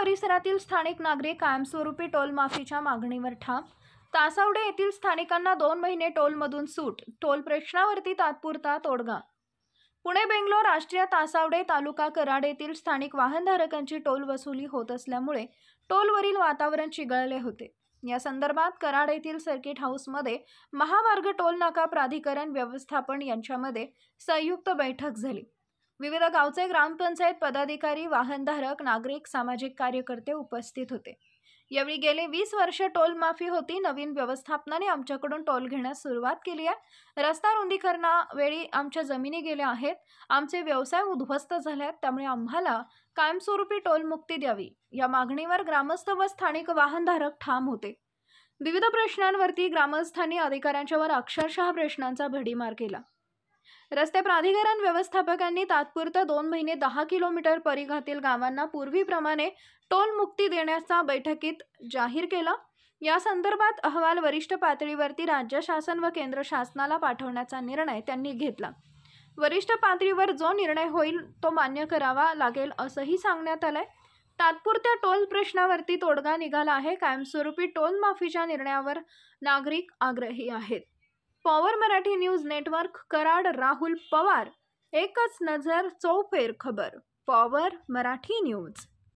परिसरातील स्थानिक नागरिक कायमस्वरूपी टोल माफीच्या मागणीवर ठाम। तासावडे येथील स्थानिकांना 2 महिने टोलमधून सूट, टोल प्रश्नावरती तात्पुरता तोडगा। पुणे बेंगलोर राष्ट्रीय तासावडे तालुका कराड येथील स्थानिक वाहनधारकांची टोल वसुली होत असल्यामुळे टोलवरील वातावरण चिघळले होते। या संदर्भात कराड येथील सर्किट हाऊसमध्ये महामार्ग टोल नाका प्राधिकरण व्यवस्थापन यांच्यामध्ये संयुक्त बैठक झाली। विविध गावचे ग्रामपंचायत पदाधिकारी, वाहनधारक, नागरिक, सामाजिक कार्यकर्ते उपस्थित होते। यावेळी गेले 20 वर्ष टोल माफी होती। नवीन व्यवस्थापनाने आमच्याकडून टोल घेण्यास सुरुवात केली आहे। रस्ता रुंदीकरणावेळी आमच्या जमिनी गेल्या आहेत, आमचे व्यवसाय उद्ध्वस्त झाले आहेत, त्यामुळे आम्हाला कायमस्वरूपी टोल मुक्ती द्यावी या मागणीवर ग्रामस्थ व स्थानिक वाहनधारक ठाम होते। विविध प्रश्नांवरती ग्रामस्थांनी अधिकाऱ्यांच्यावर अक्षरशः प्रश्नांचा भडीमार केला। रस्ते प्राधिकरण व्यवस्थापकांनी तात्पुरतं 2 महिने 10 किलोमीटर परिघातील गावांना पूर्वीप्रमाणे टोल मुक्ती देण्याचा बैठकीत जाहीर केला। या संदर्भात अहवाल वरिष्ठ पातळीवरती राज्य शासन व केंद्र शासनाला पाठवण्याचा निर्णय त्यांनी घेतला। वरिष्ठ पातळीवर जो निर्णय होईल तो मान्य करावा लागेल असंही सांगण्यात आलंय। तात्पुरत्या टोल प्रश्नावरती तोडगा निघाला आहे। कायमस्वरूपी टोल माफीच्या निर्णयावर नागरिक आग्रही आहेत। Power Marathi news network Karad, Rahul Pawar, एकच नजर चौफेर खबर। Power Marathi news.